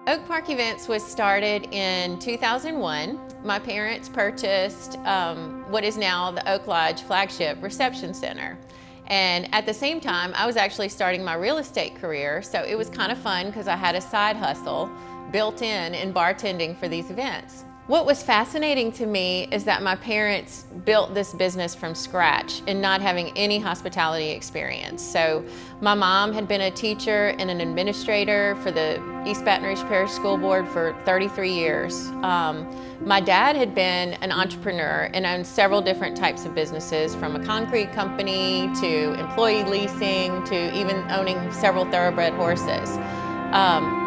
Oak Parc Events was started in 2001. My parents purchased what is now the Oak Lodge flagship reception center. And at the same time, I was actually starting my real estate career, so it was kind of fun because I had a side hustle built in bartending for these events. What was fascinating to me is that my parents built this business from scratch and not having any hospitality experience. So my mom had been a teacher and an administrator for the East Baton Rouge Parish School Board for 33 years. My dad had been an entrepreneur and owned several different types of businesses, from a concrete company to employee leasing to even owning several thoroughbred horses.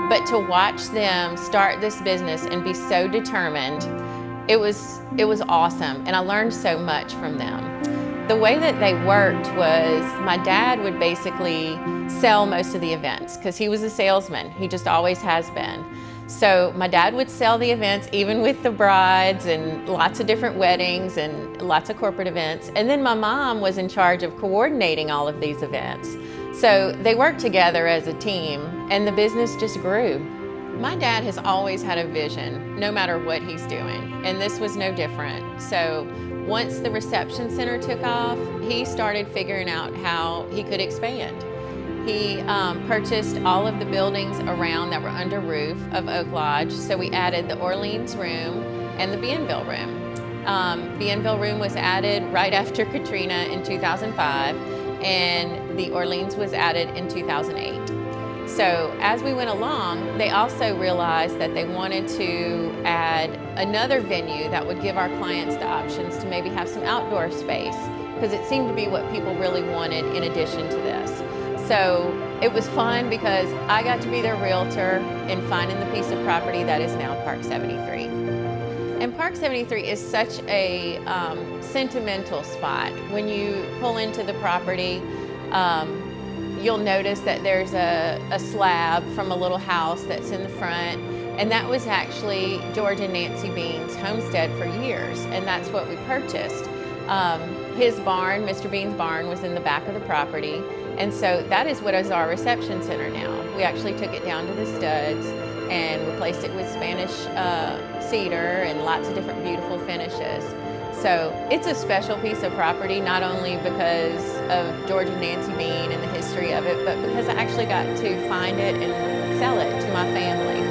But to watch them start this business and be so determined, it was awesome, and I learned so much from them. The way that they worked was my dad would basically sell most of the events because he was a salesman. He just always has been. So my dad would sell the events, even with the brides and lots of different weddings and lots of corporate events. And then my mom was in charge of coordinating all of these events. So they worked together as a team, and the business just grew. My dad has always had a vision, no matter what he's doing, and this was no different. So once the reception center took off, he started figuring out how he could expand. He purchased all of the buildings around that were under roof of Oak Lodge, so we added the Orleans room and the Bienville room. Bienville room was added right after Katrina in 2005, and the Orleans was added in 2008. So as we went along, they also realized that they wanted to add another venue that would give our clients the options to maybe have some outdoor space, because it seemed to be what people really wanted in addition to this. So it was fun because I got to be their realtor in finding the piece of property that is now Parc 73. And Parc 73 is such a sentimental spot. When you pull into the property, you'll notice that there's a slab from a little house that's in the front, and that was actually George and Nancy Bean's homestead for years, and that's what we purchased. His barn, Mr. Bean's barn, was in the back of the property, and so that is what is our reception center now. We actually took it down to the studs and replaced it with Spanish cedar and lots of different beautiful finishes. So it's a special piece of property, not only because of George and Nancy Bean and the history of it, but because I actually got to find it and sell it to my family.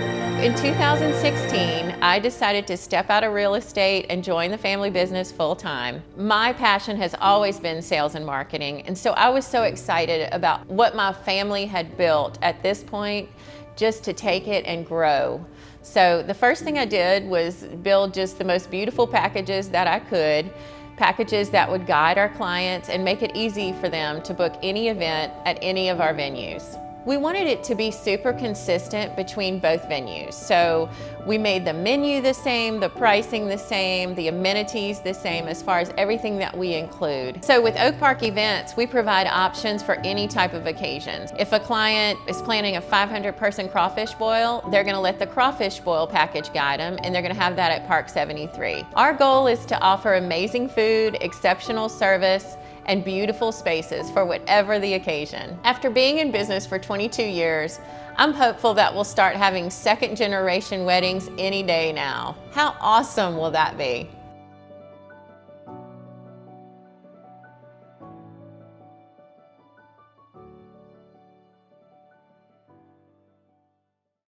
In 2016, I decided to step out of real estate and join the family business full time. My passion has always been sales and marketing, and so I was so excited about what my family had built at this point, just to take it and grow. So the first thing I did was build just the most beautiful packages that I could, packages that would guide our clients and make it easy for them to book any event at any of our venues. We wanted it to be super consistent between both venues. So we made the menu the same, the pricing the same, the amenities the same, as far as everything that we include. So with Oak Parc Events, we provide options for any type of occasions. If a client is planning a 500-person crawfish boil, they're gonna let the crawfish boil package guide them, and they're gonna have that at Parc 73. Our goal is to offer amazing food, exceptional service, and beautiful spaces for whatever the occasion. After being in business for 22 years, I'm hopeful that we'll start having second-generation weddings any day now. How awesome will that be?